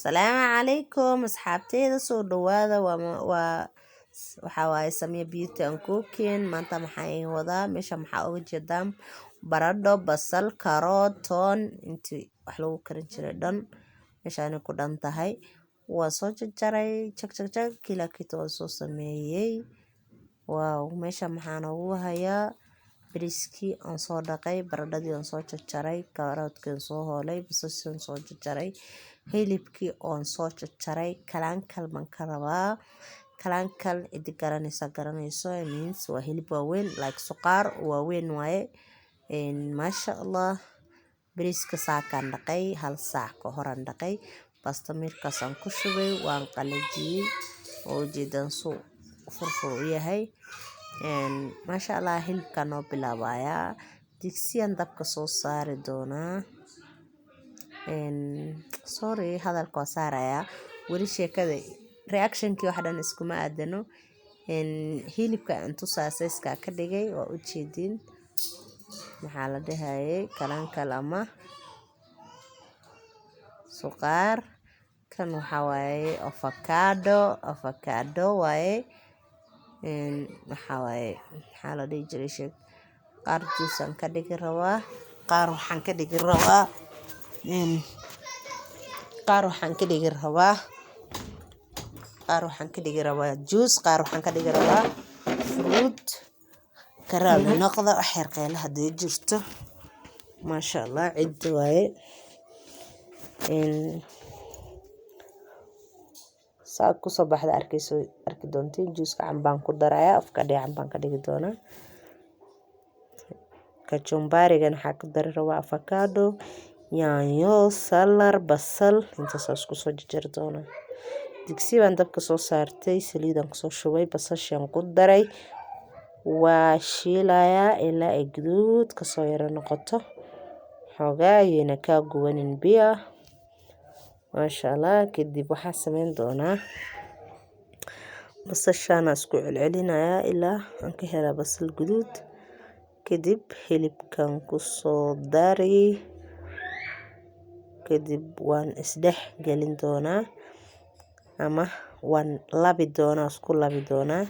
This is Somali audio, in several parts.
Salaamu calaykum asxaabteyda soo dhawaada waxaa waaye Samia Beauty and Cooking. Maanta maxaan wadaa meesha maxaa uga jeedaan baradho, basal, karoot, toon intii wax lagu karin jiray dhan meeshaan ku dhan tahay. Waa soo jarjaray jag kila kito waa soo sameeyay. Waaw meesha maxaan ugu hayaa bariiskii aan soo dhaqay, baradhadii aan soo jarjaray, karootkii aan soo hoolay, basashii aan soo jarjaray, hilibkii aan soo jarjaray, kalaankal man ka rabaa. Kalaankal cidi garanayso means waa hilib waaweyn like suqaar waaweyn waaye. Maasha Allah bariiska saakaan dhaqay hal saac ka hor aan dhaqay. Basta mirkaas aan ku shubay waan qalajiyay oo jeedan soo furfur u yahay. Maasha Allah hilibka noo bilaabaya digsiyan dabka soo saari doonaa. Sorry hadalka waa saaraya wali sheekada reaction-kii wax dhan iskuma aadano. Hilibka intu saasayska ka dhigay waa u jeedin maxaa la dhahayay kalaanka lama suqaar kan waxa waaye avocado waaye. Maxaa la dhihi jiray sheeg qaar juice aan ka dhigi rabaa, qaar waxaan ka dhigi rabaa juice, qaar waxaan ka dhigi rabaa fruit karaal noqda xeer qeyle haday jirto. Maasha Allah cid waaye. Saad ku soo baxda arki doontiin juice ka cambaan ku daraya avocado cambaan ka dhigi doona. Kachumbari-gan waxaa ku dari rabaa avocado, yaanyo, salar, basal intaas isku soo jarjari doona. Digsi baan dabka soo saartay, saliidaan ku soo shubay, basashaan ku daray. Waa shiilayaa ilaa ay guduud ka soo yara noqoto. Xogaa ayayna ka guwanin biyo. Maasha Allah kadib waxaa sameyn doonaa basashaan isku celcelinaya ilaa aan ka helo basal guduud. Kadib hilibkan ku soo dari. Kadib waan isdhex gelin doonaa ama waan labi doonaa isku labi doonaa.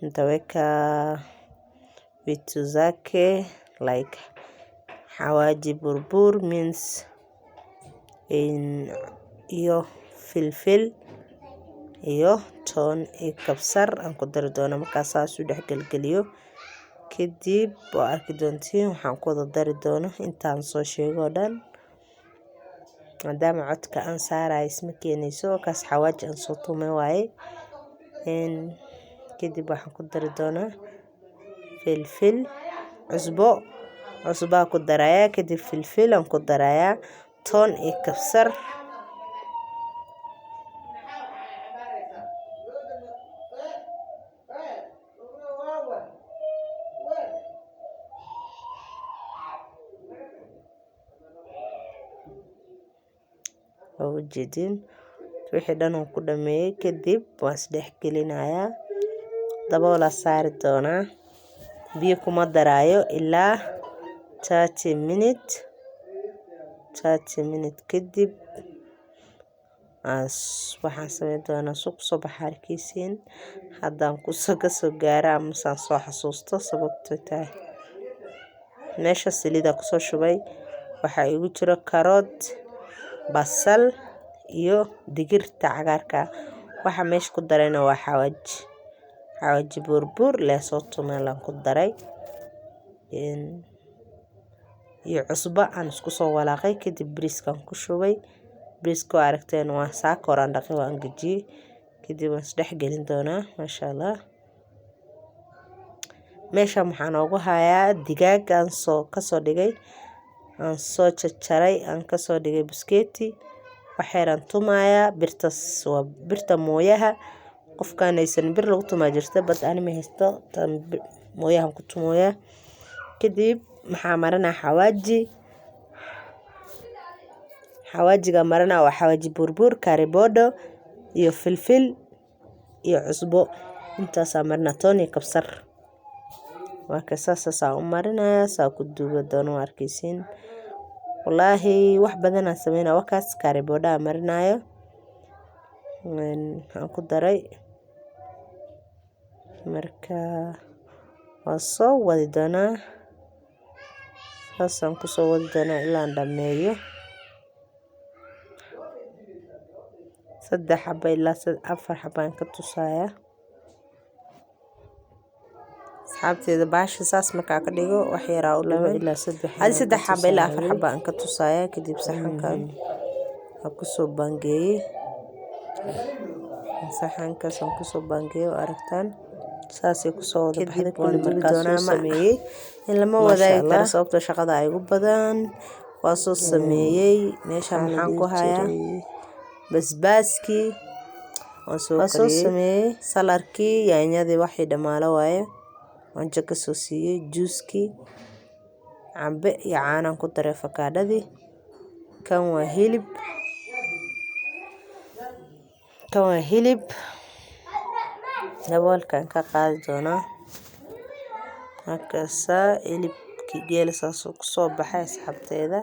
Nitaweka vitu zake like xawaaji burbur means iyo filfil iyo toon iyo kabsar aan ku dari doona markaas saas u dhex gelgeliyo. Kadib waa arki doontiin waxaan ku wada dari doono intaan soo sheego dhan. Maadaama codka aan saaray isma keenayso kaas xawaaji aan soo tumay waaye. Kadib waxaan ku dari doonaa filfil cusbo ku daraya. Kadib filfil aan ku daraya, toon iyo kabsar. Ujeedin wixii dhan ku dhameeyay kadib waan isdhex gelinayaa. Daboola saari doonaa. Biyo kuma daraayo ilaa 30 minutes kadib waxaan sameyn doonaa suq soo baxarkiisiin haddaan ku soo gaara ama soo xasuusto sababtoo tahay meesha saliida ku soo shubay waxa igu jiro karoot, basal iyo digirta cagaarka. Waxa meesha ku darayna waa xawaaji burbur la soo tumay la ku daray iyo cusbo aan isku soo walaaqay. Kadib bariiskan ku shubay. Bariiska aragteen waa saak horaan dhaqay waan gajiyay. Kadib waan isdhex gelin doonaa. Maasha Allah meesha maxaan ugu hayaa digaag aan ka soo dhigay aan soo jarjaray aan ka soo dhigay busketi. Waxaan tumayaa birtas waa birta mooyaha qofkaan aysan bir lagu tumaa jirta bad anima haysto tan mooyahan ku tumooya. Kadib maxaa marana xawaajiga marana waa xawaaji burbur, karibodo iyo filfil iyo cusbo intaas marna toon iyo kabsar. وكساسة سأمرنا سأكدو دونو أركيسين والله wax badan aan sameeyna wakaas kaariboda marinayo aan ku daray marka waa soo wadi doonaa saasaan ku soo wadi doonaa ilaa aan dhameeyo 3 xabo ilaa 4 xabo aan ka tusaya asxaabteeda baasha saas markaa ka dhigo wax yar oo 2 ilaa 3 hal 3 xabo ilaa 4 xabo aan ka tusaya kadib saxankan aan ku soo bangeeyay saxankaas aan ku soo bangeeyo aragtaan saasay ku soo wada baxday kulli markaas soo sameeyay in lama wadaagi karo sababtoo shaqada ay ugu badan waa soo sameeyay meesha maxaan ku hayaa basbaaski oo soo sameeyay salarkii yaanyadii waxay dhamaalo waaye waan ka soo siiyay juuski cambe iyo caanaan ku daray fakaadhadii kan waa hilib daboolkan ka qaadi doonaa markaasa hilibkii geela saas ku soo baxay asxaabteeda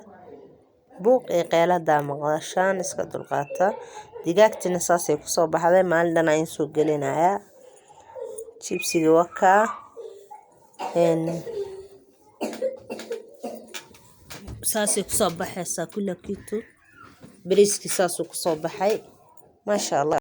buuq iyo qeylada maqashaan iska dulqaata digaagtina saasay ku soo baxday maalin dhan aan soo gelinayaa chipsiga waka saasay ku soo baxaysaa kula kitu bariiski saasuu ku soo baxay ma sha Allah